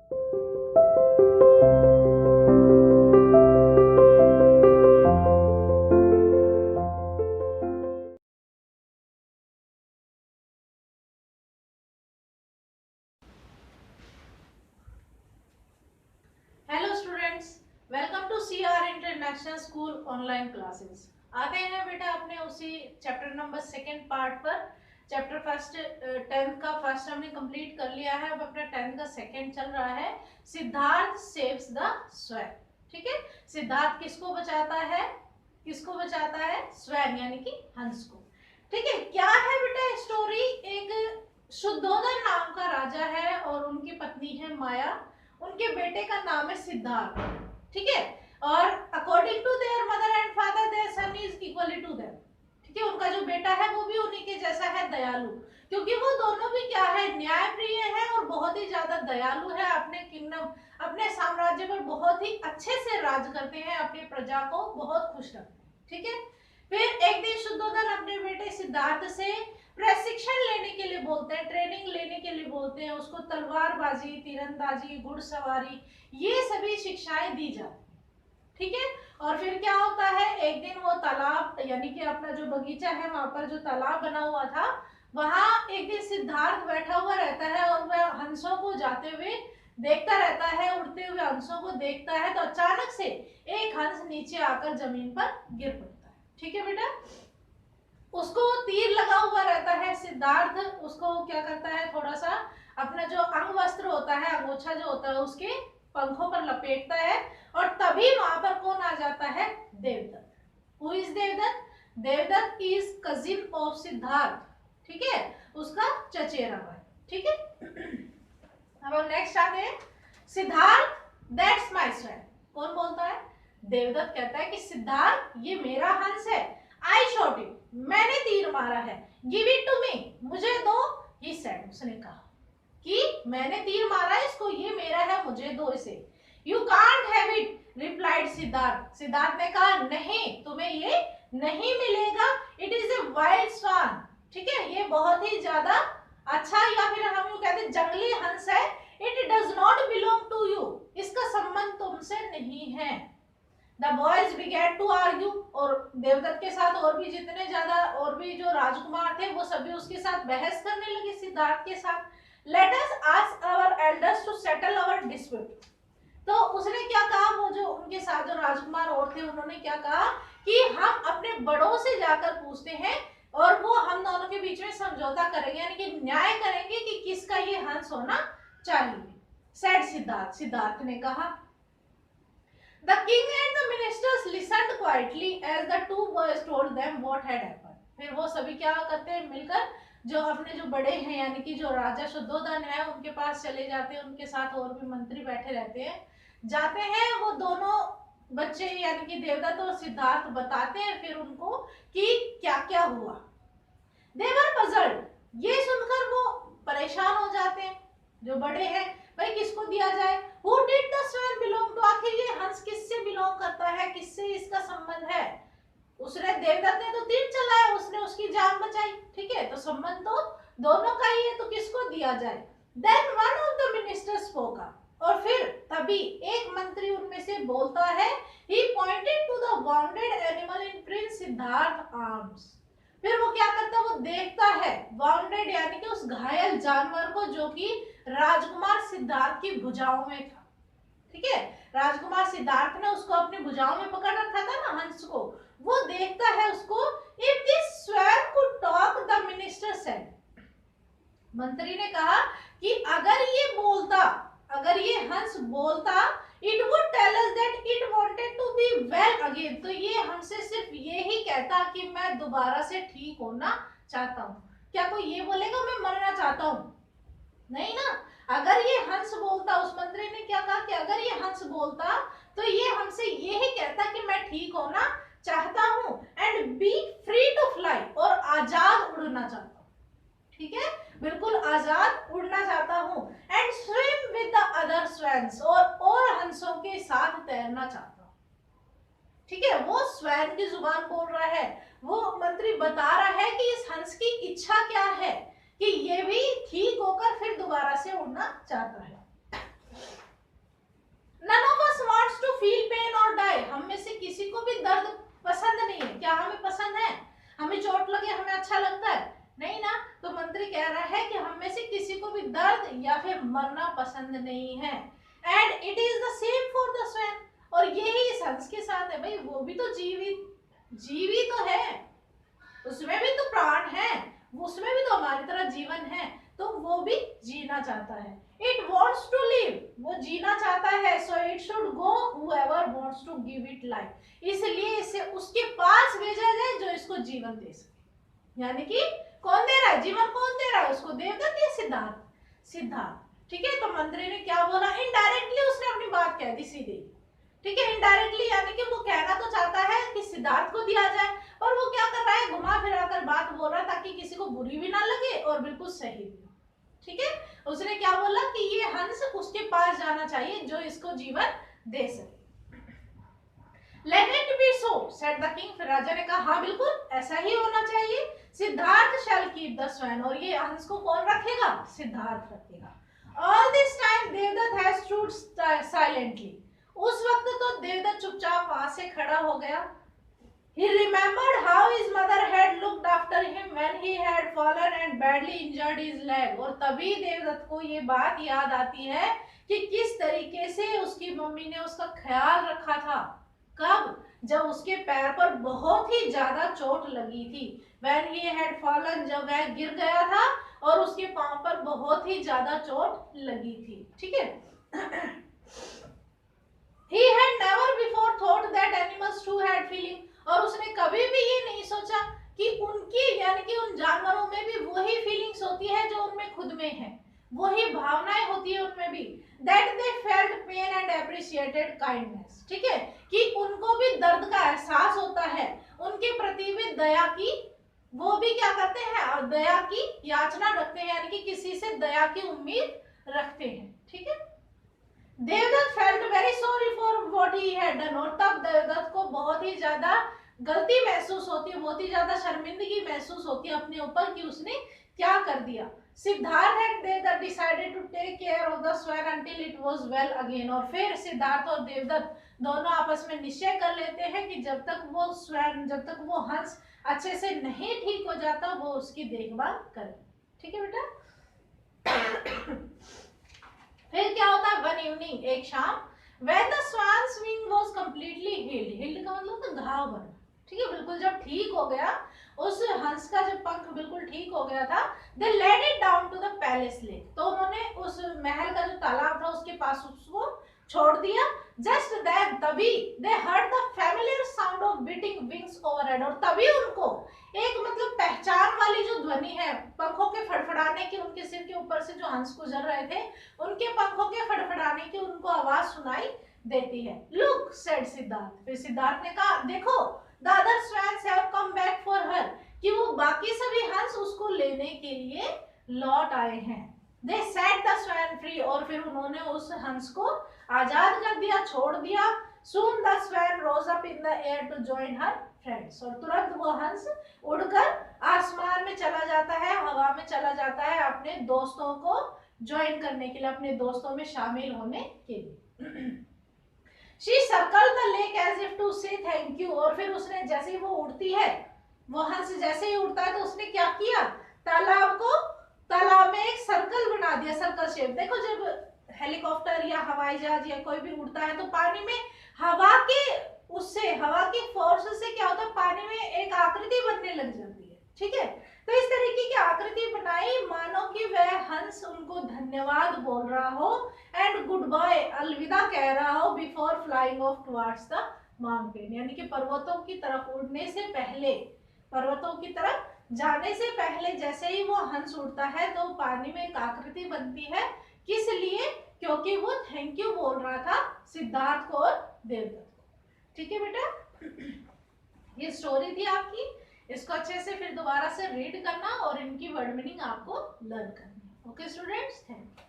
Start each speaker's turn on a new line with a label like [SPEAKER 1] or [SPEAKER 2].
[SPEAKER 1] Hello students, welcome to CR international school online classes. आते हैं बेटा अपने उसी चैप्टर नंबर सेकेंड पार्ट पर। चैप्टर फर्स्ट 10th का फर्स्ट हमने कंप्लीट कर लिया है, अब अपना 10th का सेकेंड चल रहा है। Siddharth saves the swan. ठीक है, सिद्धार्थ किसको बचाता है? किसको बचाता है? स्वैन यानी कि हंस को। ठीक है, क्या है बेटा स्टोरी? एक शुद्धोधन नाम का राजा है और उनकी पत्नी है माया। उनके बेटे का नाम है सिद्धार्थ। ठीक है, और according to their mother and father their son is equally to them. ठीक है, उनका जो बेटा है वो भी उन्हीं के जैसा है, दयालु। क्योंकि वो दोनों भी क्या है, न्यायप्रिय है और बहुत ही ज्यादा दयालु है। अपने किंगडम, अपने साम्राज्य पर बहुत ही अच्छे से राज करते हैं, अपनी प्रजा को बहुत खुश रखते हैं। ठीक है, फिर एक दिन शुद्धोधन अपने बेटे सिद्धार्थ से प्रशिक्षण लेने के लिए बोलते हैं, ट्रेनिंग लेने के लिए बोलते हैं। उसको तलवारबाजी, तीरंदाजी, घुड़सवारी, ये सभी शिक्षाएं दी जाती। ठीक है, और फिर क्या होता है, एक दिन वो तालाब यानी कि अपना जो बगीचा है वहां पर जो तालाब बना हुआ था, वहां एक दिन सिद्धार्थ बैठा हुआ रहता है और वह हंसों को जाते हुए देखता रहता है, उड़ते हुए हंसों को देखता है। तो अचानक से एक हंस नीचे आकर जमीन पर गिर पड़ता है। ठीक है बेटा, उसको तीर लगा हुआ रहता है। सिद्धार्थ उसको क्या करता है, थोड़ा सा अपना जो अंग वस्त्र होता है, अंगोछा जो होता है, उसके पंखों पर लपेटता है। और तभी वहां पर कौन आ जाता है? Devadatta. Who is Devadatta? Devadatta is cousin of Siddhartha. ठीक है, उसका चचेरा भाई। ठीक है, अब हम नेक्स्ट आते हैं। Siddharth, that's my swan. कौन बोलता है? देवदत्त कहता है कि सिद्धार्थ, ये मेरा हंस है। आई शॉट इट, मैंने तीर मारा है। गिव इट टू मी, मुझे दो। ही सेड, उसने कहा कि मैंने तीर मारा है इसको, ये मेरा है, मुझे दो इसे। You can't have it, replied Siddharth. Siddharth ने कहा नहीं, तुम्हें ये नहीं मिलेगा। इट इज ए वाइल्ड स्वान। ठीक है, ये बहुत ही ज्यादा अच्छा, या फिर हम यूं कहते हैं जंगली हंस है। It does not belong to you, इसका संबंध तुमसे नहीं है। The boys began to argue, और देवदत्त के साथ और भी जितने ज्यादा और भी जो राजकुमार थे वो सभी उसके साथ बहस करने लगे सिद्धार्थ के साथ। Let us ask our elders to settle our dispute. तो उसने क्या कहा, वो जो उनके साथ जो राजकुमार और थे उन्होंने क्या कहा कि हम अपने बड़ों से जाकर पूछते हैं और वो हम दोनों के बीच में समझौता करेंगे, यानी कि न्याय करेंगे कि किसका ये हंस होना चाहिए। सेड सिद्धार्थ, सिद्धार्थ ने कहा। The king and the ministers listened quietly as the two boys told them what had happened. फिर वो सभी क्या करते हैं, मिलकर जो अपने जो बड़े हैं यानी कि जो राजा शुद्धोधन है उनके पास चले जाते हैं। उनके साथ और भी मंत्री बैठे रहते हैं, जाते हैं। वो दोनों बच्चे यानी कि देवदत्त और सिद्धार्थ बताते हैं फिर उनको कि क्या क्या हुआ। They were puzzled, ये सुनकर वो परेशान हो जाते हैं जो बड़े हैं, भाई किसको दिया जाए। Who did the swan belong to, आखिर ये हंस किससे बिलोंग करता है, किससे इसका संबंध है। उसने, देवदत्त ने तो तीर चलाया, उसने उसकी जान बचाई। ठीक है, तो संबंध तो दोनों का ही है, तो किसको दिया जाए। Then one of the ministers spoke up, और फिर तभी एक मंत्री उनमें से बोलता है। He pointed to the wounded animal in Prince Siddharth arms। फिर वो क्या करता है, वो देखता है वाउंडेड यानी कि उस घायल जानवर को जो कि राजकुमार सिद्धार्थ की भुजाओं में था। ठीक है, राजकुमार सिद्धार्थ ने उसको अपनी भुजाओं में पकड़ रखा था ना, हंस को। वो देखता है उसको। If this swan could talk, the minister said. मंत्री ने कहा कि अगर ये बोलता, अगर ये हंस बोलता, it would tell us that it wanted to be well again. तो ये हमसे सिर्फ ये ही कहता कि मैं दोबारा से ठीक होना चाहता हूँ। क्या कोई ये बोलेगा मैं मरना चाहता हूँ? नहीं ना। अगर ये हंस बोलता, उस मंत्री ने क्या कहा कि अगर ये हंस बोलता तो ये हमसे ये ही कहता कि मैं ठीक होना चाहता हूँ and be free to fly, और आजाद उड़ना चाहता हूँ। ठीक है, बिल्कुल आजाद उड़ना चाहता हूँ। And swim with the other swans, और हंसों के साथ तैरना चाहता हूँ। ठीक है, वो स्वैन की जुबान बोल रहा है। वो मंत्री बता रहा है कि इस हंस की इच्छा क्या है, कि ये भी ठीक होकर फिर दोबारा से उड़ना चाहता है। किसी को भी दर्द पसंद नहीं है। क्या हमें पसंद है? हमें चोट लगे हमें अच्छा लगता है? नहीं ना। तो मंत्री कह रहा है कि हम में से किसी को भी दर्द या फिर मरना पसंद नहीं है। And it is the same for the swan, और यही इस हंस के साथ है। भाई वो भी तो जीवी तो है, उसमें भी तो प्राण है, उसमें भी तो हमारी तरह जीवन है, तो वो भी जीना चाहता है। इट वॉन्ट्स टू लिव, वो जीना चाहता है। So it should go whoever wants to give it life, इसलिए इसे उसके पास भेजा जाए जो इसको जीवन दे सके। यानी कि कौन दे रहा है जीवन? कौन दे रहा है उसको? देवदत्त या सिद्धार्थ? सिद्धार्थ। ठीक है, तो मंत्री ने क्या बोला? इनडायरेक्टली उसने अपनी बात कह दी सीधी। ठीक है, इनडायरेक्टली यानी कि वो कहना तो चाहता है कि सिद्धार्थ को दिया जाए, और वो क्या कर रहा है? घुमा फिरा कर बात बोल रहा है ताकि किसी को बुरी भी ना लगे और बिल्कुल सही भी। ठीक है, उसने क्या बोला कि ये हंस उसके पास जाना चाहिए जो इसको जीवन दे सके। Let it be so, said the king. फिर राजा ने कहा हाँ बिल्कुल ऐसा ही होना चाहिए। Siddharth shall keep the swan, और ये हंस को कौन रखेगा? सिद्धार्थ रखेगा। All this time Devdutt has stood silently. उस वक्त तो देवदत्त चुपचाप वहां से खड़ा हो गया। He remembered how his mother had looked after him when he had fallen and badly injured his leg. और तभी देवदत्त को ये बात याद आती है कि किस तरीके से उसकी मम्मी ने उसका ख्याल रखा था। कब? जब उसके पैर पर बहुत ही ज्यादा चोट लगी थी। When he had fallen, जब वह गिर गया था और उसके पांव पर बहुत ही ज्यादा चोट लगी थी। ठीक है। He had never before thought that animals too had feeling, और उसने कभी भी ये नहीं सोचा कि उनकी यानी कि उन जानवरों में भी वही फीलिंग्स होती है जो उनमें खुद में है, वही भावनाएं होती है उनमें भी। That they felt pain and appreciated kindness, ठीक है, कि उनको भी दर्द का एहसास होता है, उनके प्रति भी दया की, वो भी क्या करते हैं? दया की याचना रखते हैं, यानी कि किसी से दया की उम्मीद रखते हैं। ठीक है। Devadatta felt very sorry for what he had done, और तब देवदत्त को बहुत ही ज्यादा गलती महसूस होती है, बहुत ही ज्यादा शर्मिंदगी महसूस होती है अपने ऊपर कि उसने क्या कर दिया। Siddhartha and Devadatta decided to take care of the swan until it was well again, और फिर सिद्धार्थ और देवदत्त दोनों आपस में निश्चय कर लेते हैं कि जब तक वो स्वैन, जब तक वो हंस अच्छे से नहीं ठीक हो जाता वो उसकी देखभाल करें। ठीक है बेटा। फिर क्या होता है? वन इवनिंग, एक शाम, when the swan's wing was completely healed, healed का मतलब तो घाव भरना। ठीक है, बिल्कुल जब ठीक हो गया, उस हंस का जब पंख बिल्कुल ठीक हो गया था, they led it down to the palace lake, तो उन्होंने उस महल का जो तालाब था उसके पास उसको छोड़ दिया। Just then, तभी they heard the familiar sound of beating wings overhead, और तभी उनको एक मतलब पहचान वाली जो ध्वनि है पंखों के फड़फड़ाने की, उनके सिर के ऊपर से जो हंस गुजर रहे थे उनके पंखों के फड़फड़ाने की उनको आवाज सुनाई देती है। Look, said सिद्धार्थ, फिर सिद्धार्थ ने कहा देखो, the other swans have come back for her, कि वो बाकी सभी हंस उसको लेने के लिए लौट आए हैं। They set the swan free, और फिर उन्होंने उस हंस को आजाद कर दिया, छोड़ दिया। Soon the swan rose up in the air to join her friends, और तुरंत वो हंस उड़कर आसमान में चला जाता है, हवा में चला जाता है अपने दोस्तों को ज्वाइन करने के लिए, अपने दोस्तों में शामिल होने के लिए। She circled the lake as if to say thank you, और फिर उसने जैसे ही वो उड़ती है, वो हंस जैसे ही उड़ता है तो उसने क्या किया? तालाब में एक सर्कल बना दिया, सर्कल शेप। देखो जब हेलीकॉप्टर या हवाई जहाज या कोई भी उड़ता है तो पानी में हवा की फोर्स से क्या होता है? पानी में एक आकृति बनने लग जाती है। ठीक है, तो इस तरीके की आकृति बनाई मानो कि वह हंस उनको धन्यवाद बोल रहा हो एंड गुड बाय, अलविदा कह रहा हो, before flying of towards the mountain, यानी कि पर्वतों की तरफ उड़ने से पहले, पर्वतों की तरफ जाने से पहले जैसे ही वो हंस उड़ता है तो पानी में एक आकृति बनती है। किस लिए? क्योंकि वो थैंक यू बोल रहा था सिद्धार्थ को और देवदत्त को। ठीक है बेटा, ये स्टोरी थी आपकी, इसको अच्छे से फिर दोबारा से रीड करना और इनकी वर्ड मीनिंग आपको लर्न करनी है। Okay students, thank you.